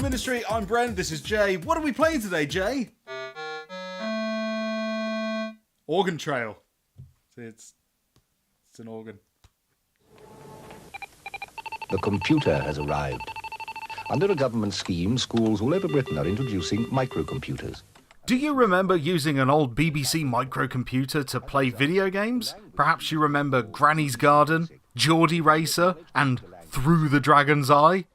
Ministry, I'm Brent, this is Jay. What are we playing today, Jay? Organ Trail. It's an organ. The computer has arrived. Under a government scheme, schools all over Britain are introducing microcomputers. Do you remember using an old BBC microcomputer to play video games? Perhaps you remember Granny's Garden, Geordie Racer, and Through the Dragon's Eye?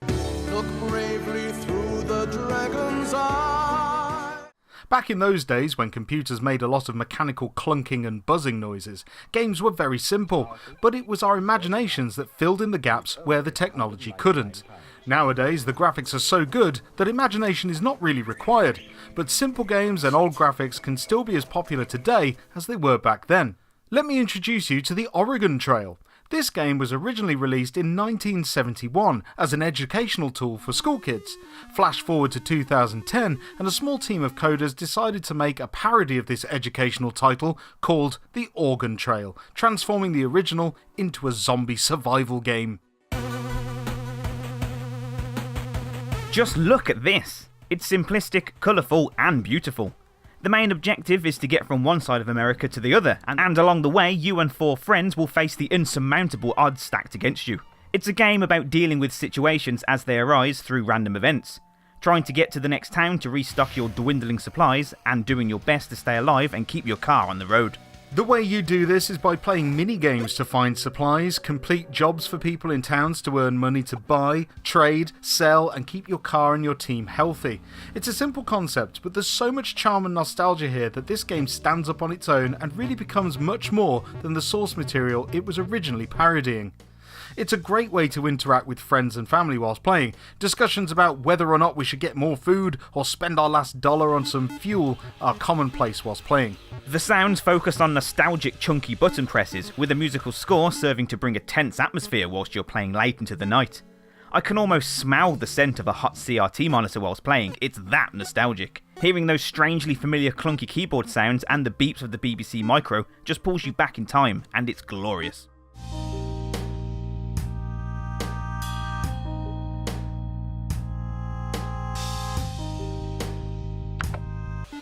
Look bravely through the dragon's eye. Back in those days, when computers made a lot of mechanical clunking and buzzing noises, games were very simple, but it was our imaginations that filled in the gaps where the technology couldn't. Nowadays, the graphics are so good that imagination is not really required, but simple games and old graphics can still be as popular today as they were back then. Let me introduce you to the Oregon Trail. This game was originally released in 1971 as an educational tool for school kids. Flash forward to 2010 and a small team of coders decided to make a parody of this educational title called The Organ Trail, transforming the original into a zombie survival game. Just look at this! It's simplistic, colourful and beautiful. The main objective is to get from one side of America to the other, and along the way you and 4 friends will face the insurmountable odds stacked against you. It's a game about dealing with situations as they arise through random events, trying to get to the next town to restock your dwindling supplies, and doing your best to stay alive and keep your car on the road. The way you do this is by playing mini-games to find supplies, complete jobs for people in towns to earn money to buy, trade, sell and keep your car and your team healthy. It's a simple concept, but there's so much charm and nostalgia here that this game stands up on its own and really becomes much more than the source material it was originally parodying. It's a great way to interact with friends and family whilst playing. Discussions about whether or not we should get more food or spend our last dollar on some fuel are commonplace whilst playing. The sounds focus on nostalgic chunky button presses, with a musical score serving to bring a tense atmosphere whilst you're playing late into the night. I can almost smell the scent of a hot CRT monitor whilst playing, it's that nostalgic. Hearing those strangely familiar clunky keyboard sounds and the beeps of the BBC Micro just pulls you back in time, and it's glorious.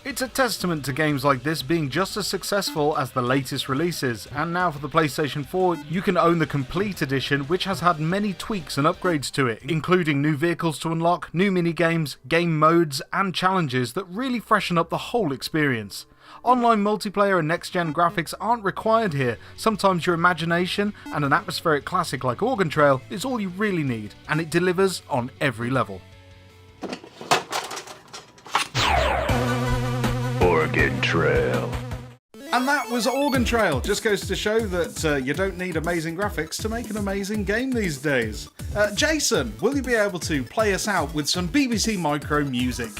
It's a testament to games like this being just as successful as the latest releases, and now for the PlayStation 4 you can own the Complete Edition, which has had many tweaks and upgrades to it, including new vehicles to unlock, new minigames, game modes and challenges that really freshen up the whole experience. Online multiplayer and next-gen graphics aren't required here. Sometimes your imagination and an atmospheric classic like Organ Trail is all you really need, and it delivers on every level. Organ Trail. And that was Organ Trail. Just goes to show that you don't need amazing graphics to make an amazing game these days. Jason, will you be able to play us out with some BBC Micro music?